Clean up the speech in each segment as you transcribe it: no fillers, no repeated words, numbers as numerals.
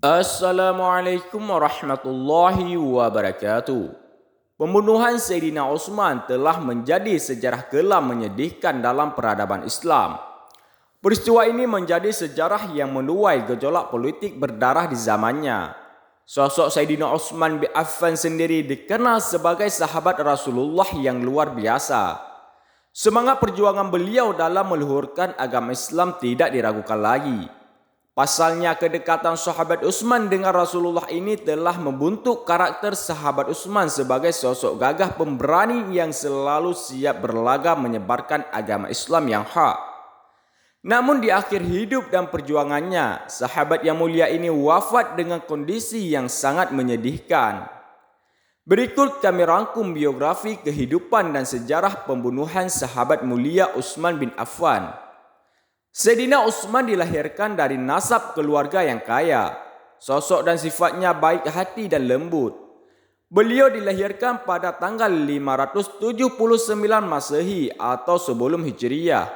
Assalamualaikum warahmatullahi wabarakatuh. Pembunuhan Sayyidina Utsman telah menjadi sejarah kelam menyedihkan dalam peradaban Islam. Peristiwa ini menjadi sejarah yang menuai gejolak politik berdarah di zamannya. Sosok Sayyidina Utsman bin Affan sendiri dikenal sebagai sahabat Rasulullah yang luar biasa. Semangat perjuangan beliau dalam meluhurkan agama Islam tidak diragukan lagi. Pasalnya kedekatan sahabat Utsman dengan Rasulullah ini telah membentuk karakter sahabat Utsman sebagai sosok gagah pemberani yang selalu siap berlaga menyebarkan agama Islam yang hak. Namun di akhir hidup dan perjuangannya, sahabat yang mulia ini wafat dengan kondisi yang sangat menyedihkan. Berikut kami rangkum biografi kehidupan dan sejarah pembunuhan sahabat mulia Utsman bin Affan. Sayyidina Utsman dilahirkan dari nasab keluarga yang kaya. Sosok dan sifatnya baik hati dan lembut. Beliau dilahirkan pada tanggal 579 Masehi atau sebelum Hijriyah.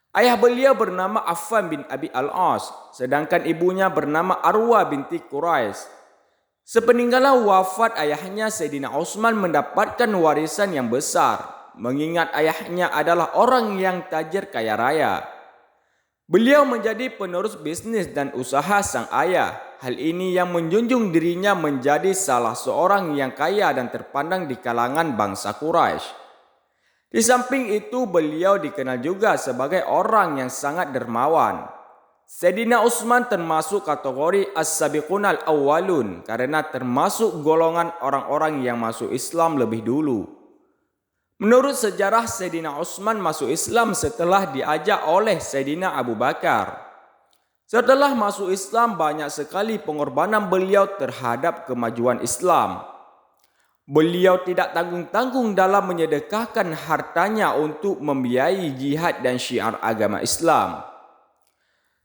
Ayah beliau bernama Affan bin Abi Al-As, sedangkan ibunya bernama Arwa binti Quraisy. Sepeninggalan wafat ayahnya, Sayyidina Utsman mendapatkan warisan yang besar, mengingat ayahnya adalah orang yang tajir kaya raya. Beliau menjadi penerus bisnis dan usaha sang ayah. Hal ini yang menjunjung dirinya menjadi salah seorang yang kaya dan terpandang di kalangan bangsa Quraisy. Di samping itu, beliau dikenal juga sebagai orang yang sangat dermawan. Sayyidina Utsman termasuk kategori as-sabiqun al-awwalun karena termasuk golongan orang-orang yang masuk Islam lebih dulu. Menurut sejarah, Sayyidina Utsman masuk Islam setelah diajak oleh Sayyidina Abu Bakar. Setelah masuk Islam, banyak sekali pengorbanan beliau terhadap kemajuan Islam. Beliau tidak tanggung-tanggung dalam menyedekahkan hartanya untuk membiayai jihad dan syiar agama Islam.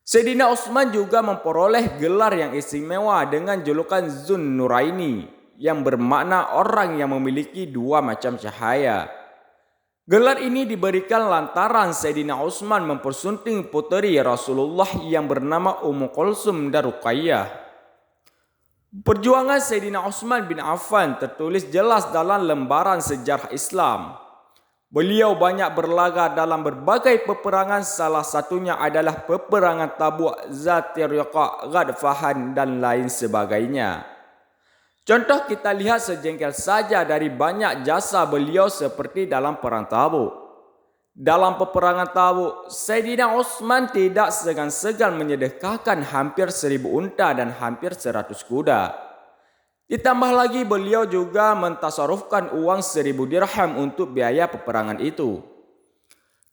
Sayyidina Utsman juga memperoleh gelar yang istimewa dengan julukan Zun Nuraini, yang bermakna orang yang memiliki dua macam cahaya. Gelar ini diberikan lantaran Sayyidina Utsman mempersunting puteri Rasulullah yang bernama Ummu Kulsum dan Ruqayyah. Perjuangan Sayyidina Utsman bin Affan tertulis jelas dalam lembaran sejarah Islam. Beliau banyak berlaga dalam berbagai peperangan, salah satunya adalah peperangan Tabuk, Zatir Riqa, Ghadfahan dan lain sebagainya. Contoh kita lihat sejengkal saja dari banyak jasa beliau seperti dalam perang Tabuk. Dalam peperangan Tabuk, Sayyidina Utsman tidak segan-segan menyedekahkan hampir 1000 unta dan hampir 100 kuda. Ditambah lagi beliau juga mentasarufkan uang 1000 dirham untuk biaya peperangan itu.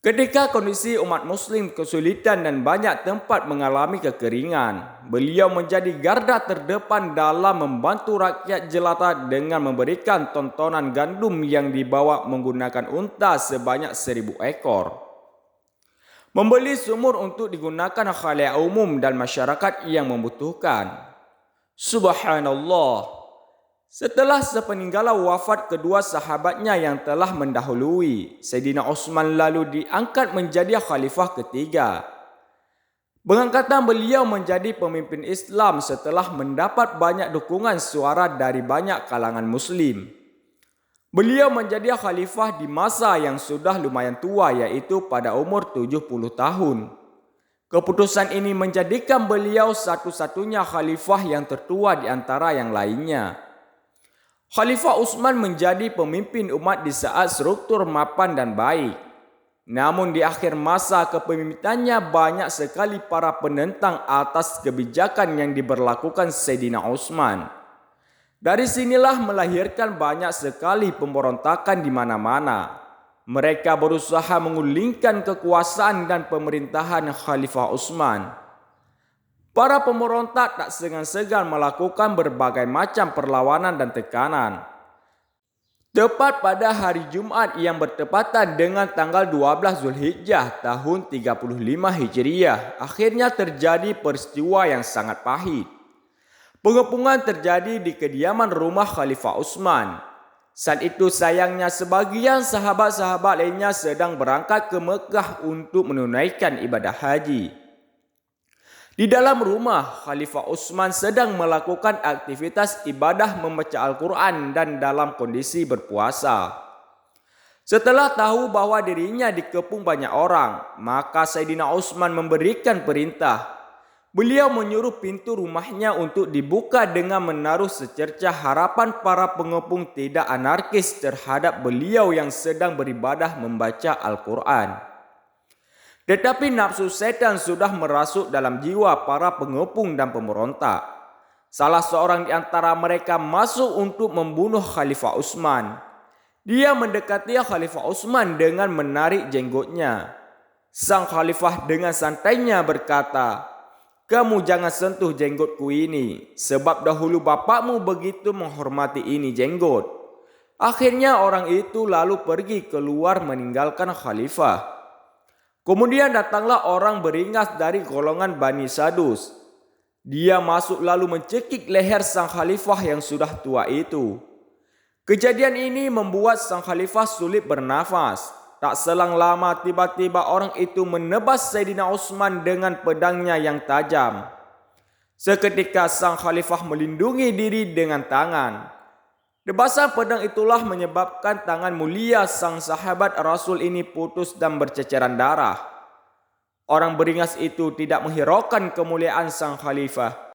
Ketika kondisi umat muslim kesulitan dan banyak tempat mengalami kekeringan, beliau menjadi garda terdepan dalam membantu rakyat jelata dengan memberikan tontonan gandum yang dibawa menggunakan unta sebanyak 1000 ekor. Membeli sumur untuk digunakan khalayak umum dan masyarakat yang membutuhkan. Subhanallah. Setelah sepeninggalan wafat kedua sahabatnya yang telah mendahului, Sayyidina Utsman lalu diangkat menjadi khalifah ketiga. Pengangkatan beliau menjadi pemimpin Islam setelah mendapat banyak dukungan suara dari banyak kalangan muslim. Beliau menjadi khalifah di masa yang sudah lumayan tua, yaitu pada umur 70 tahun. Keputusan ini menjadikan beliau satu-satunya khalifah yang tertua di antara yang lainnya. Khalifah Utsman menjadi pemimpin umat di saat struktur mapan dan baik. Namun di akhir masa kepemimpinannya banyak sekali para penentang atas kebijakan yang diberlakukan Sayyidina Utsman. Dari sinilah melahirkan banyak sekali pemberontakan di mana-mana. Mereka berusaha menggulingkan kekuasaan dan pemerintahan Khalifah Utsman. Para pemberontak tak segan-segan melakukan berbagai macam perlawanan dan tekanan. Tepat pada hari Jumat yang bertepatan dengan tanggal 12 Zulhijjah tahun 35 Hijriyah, akhirnya terjadi peristiwa yang sangat pahit. Pengepungan terjadi di kediaman rumah Khalifah Utsman. Saat itu sayangnya sebagian sahabat-sahabat lainnya sedang berangkat ke Mekah untuk menunaikan ibadah haji. Di dalam rumah, Khalifah Utsman sedang melakukan aktivitas ibadah membaca Al-Quran dan dalam kondisi berpuasa. Setelah tahu bahwa dirinya dikepung banyak orang, maka Sayyidina Utsman memberikan perintah. Beliau menyuruh pintu rumahnya untuk dibuka dengan menaruh secercah harapan para pengepung tidak anarkis terhadap beliau yang sedang beribadah membaca Al-Quran. Tetapi nafsu setan sudah merasuk dalam jiwa para pengepung dan pemberontak. Salah seorang di antara mereka masuk untuk membunuh Khalifah Utsman. Dia mendekati Khalifah Utsman dengan menarik jenggotnya. Sang khalifah dengan santainya berkata, "Kamu jangan sentuh jenggotku ini, sebab dahulu bapakmu begitu menghormati ini jenggot." Akhirnya orang itu lalu pergi keluar meninggalkan khalifah. Kemudian datanglah orang beringas dari golongan Bani Sadus. Dia masuk lalu mencekik leher sang khalifah yang sudah tua itu. Kejadian ini membuat sang khalifah sulit bernafas. Tak selang lama tiba-tiba orang itu menebas Sayyidina Utsman dengan pedangnya yang tajam. Seketika sang khalifah melindungi diri dengan tangan. Debasan pedang itulah menyebabkan tangan mulia sang sahabat Rasul ini putus dan berceceran darah. Orang beringas itu tidak menghiraukan kemuliaan sang khalifah.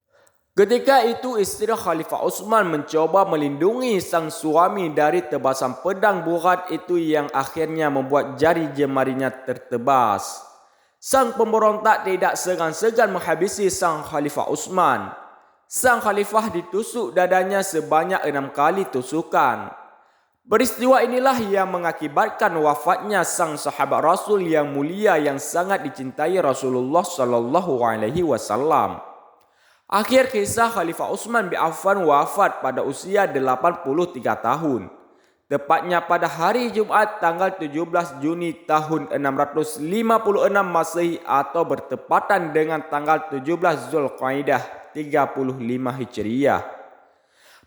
Ketika itu istri Khalifah Utsman mencoba melindungi sang suami dari tebasan pedang burat itu yang akhirnya membuat jari jemarinya tertebas. Sang pemberontak tidak segan-segan menghabisi sang Khalifah Utsman. Sang khalifah ditusuk dadanya sebanyak 6 kali tusukan. Peristiwa inilah yang mengakibatkan wafatnya sang sahabat Rasul yang mulia yang sangat dicintai Rasulullah sallallahu alaihi wasallam. Akhir kisah, Khalifah Utsman bin Affan wafat pada usia 83 tahun. Tepatnya pada hari Jumat tanggal 17 Juni tahun 656 Masehi atau bertepatan dengan tanggal 17 Zulqaidah 35 Hijriah.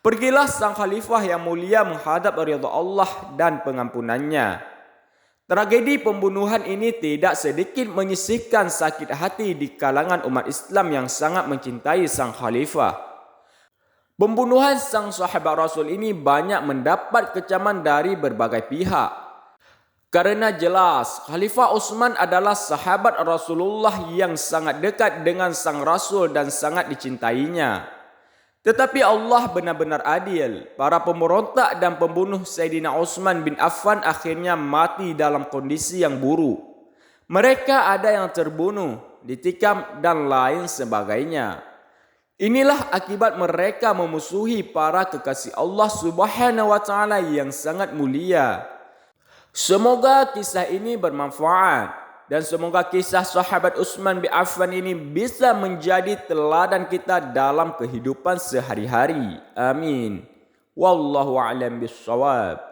Pergilah sang khalifah yang mulia menghadap ridha Allah dan pengampunannya. Tragedi pembunuhan ini tidak sedikit menyisihkan sakit hati di kalangan umat Islam yang sangat mencintai sang khalifah. Pembunuhan sang sahabat Rasul ini banyak mendapat kecaman dari berbagai pihak. Karena jelas Khalifah Utsman adalah sahabat Rasulullah yang sangat dekat dengan sang Rasul dan sangat dicintainya. Tetapi Allah benar-benar adil. Para pemberontak dan pembunuh Sayyidina Utsman bin Affan akhirnya mati dalam kondisi yang buruk. Mereka ada yang terbunuh, ditikam dan lain sebagainya. Inilah akibat mereka memusuhi para kekasih Allah Subhanahu wa taala yang sangat mulia. Semoga kisah ini bermanfaat dan semoga kisah sahabat Utsman bin Affan ini bisa menjadi teladan kita dalam kehidupan sehari-hari. Amin. Wallahu a'lam bishawab.